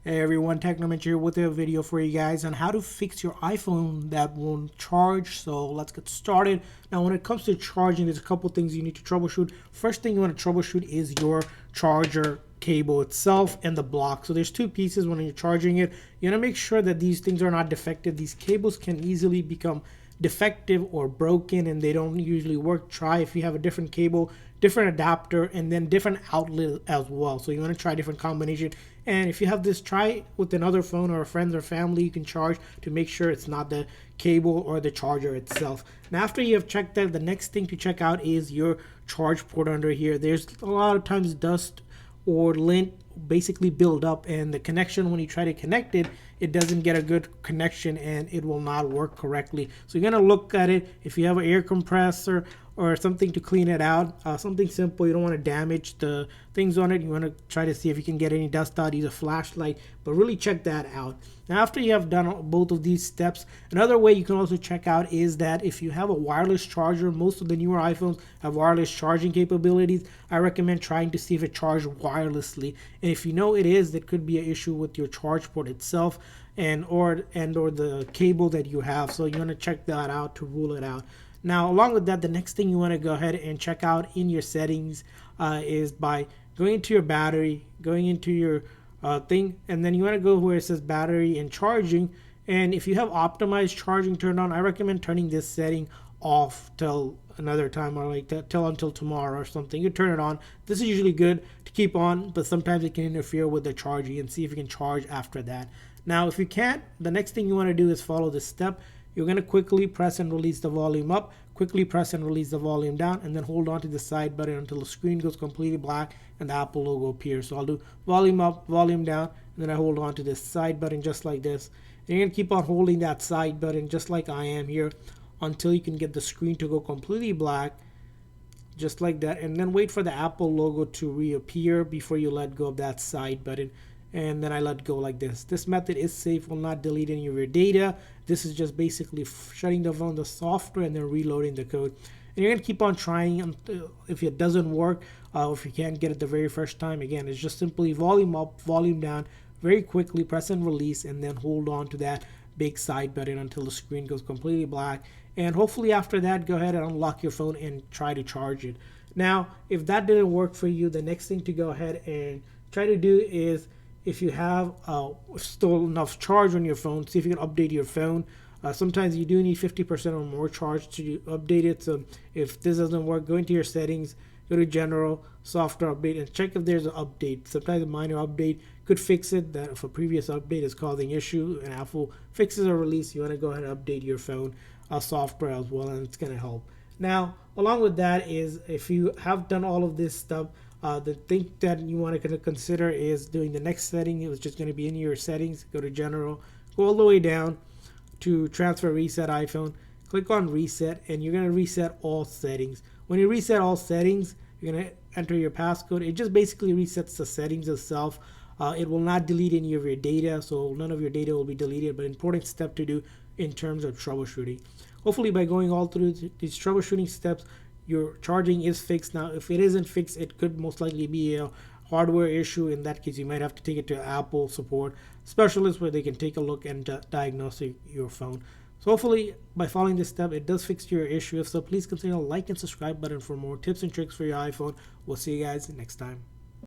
Hey everyone, Technomentary here with a video for you guys on how to fix your iPhone that won't charge. So let's get started. Now when it comes to charging, there's a couple things you need to troubleshoot. First thing you want to troubleshoot is your charger cable itself and the block. So there's two pieces when you're charging it. You want to make sure that these things are not defective. These cables can easily become defective or broken and they don't usually work. Try if you have a different cable, different adapter, and then different outlet as well. So you want to try different combination. And if you have this, try with another phone or a friend or family you can charge to make sure it's not the cable or the charger itself. Now after you have checked that, the next thing to check out is your charge port under here. There's a lot of times dust or lint basically build up, and the connection, when you try to connect it, it doesn't get a good connection and it will not work correctly. So you're going to look at it. If you have an air compressor or something to clean it out, something simple, you don't want to damage the things on it. You want to try to see if you can get any dust out, use a flashlight, but really check that out. Now after you have done both of these steps, another way you can also check out is that if you have a wireless charger, most of the newer iPhones have wireless charging capabilities. I recommend trying to see if it charges wirelessly, and if you know it is, that could be an issue with your charge port itself and or the cable that you have. So you want to check that out to rule it out. Now along with that, the next thing you want to go ahead and check out in your settings is by going into your battery, going into your thing, and then you want to go where it says battery and charging. And if you have optimized charging turned on, I recommend turning this setting off till another time, or like till until tomorrow or something. You turn it on. This is usually good to keep on, but sometimes it can interfere with the charging, and see if you can charge after that. Now if you can't, the next thing you want to do is follow this step. You're going to quickly press and release the volume up, quickly press and release the volume down, and then hold on to the side button until the screen goes completely black and the Apple logo appears. So I'll do volume up, volume down, and then I hold on to this side button just like this. And you're going to keep on holding that side button just like I am here until you can get the screen to go completely black, just like that, and then wait for the Apple logo to reappear before you let go of that side button. And then I let go like this. This method is safe, will not delete any of your data. This is just basically shutting down the software and then reloading the code. And you're going to keep on trying until, if it doesn't work, if you can't get it the very first time, again, it's just simply volume up, volume down, very quickly press and release, and then hold on to that big side button until the screen goes completely black. And hopefully after that, go ahead and unlock your phone and try to charge it. Now, if that didn't work for you, the next thing to go ahead and try to do is, if you have still enough charge on your phone, see if you can update your phone. Sometimes you do need 50% or more charge to update it. So if this doesn't work, go into your settings, go to general, software update, and check if there's an update. Sometimes a minor update could fix it. That if a previous update is causing issue and Apple fixes a release, you want to go ahead and update your phone software as well, and it's going to help. Now along with that is, if you have done all of this stuff, the thing that you want to consider is doing the next setting. It's just going to be in your settings. Go to general, go all the way down to transfer reset iPhone, click on reset, and you're going to reset all settings. When you reset all settings, you're going to enter your passcode. It just basically resets the settings itself. It will not delete any of your data, so none of your data will be deleted, but important step to do in terms of troubleshooting. Hopefully by going all through these troubleshooting steps, your charging is fixed. Now if it isn't fixed, it could most likely be a hardware issue. In that case, you might have to take it to Apple support specialist where they can take a look and diagnose your phone. So hopefully by following this step, it does fix your issue. If so, please consider the like and subscribe button for more tips and tricks for your iPhone. We'll see you guys next time.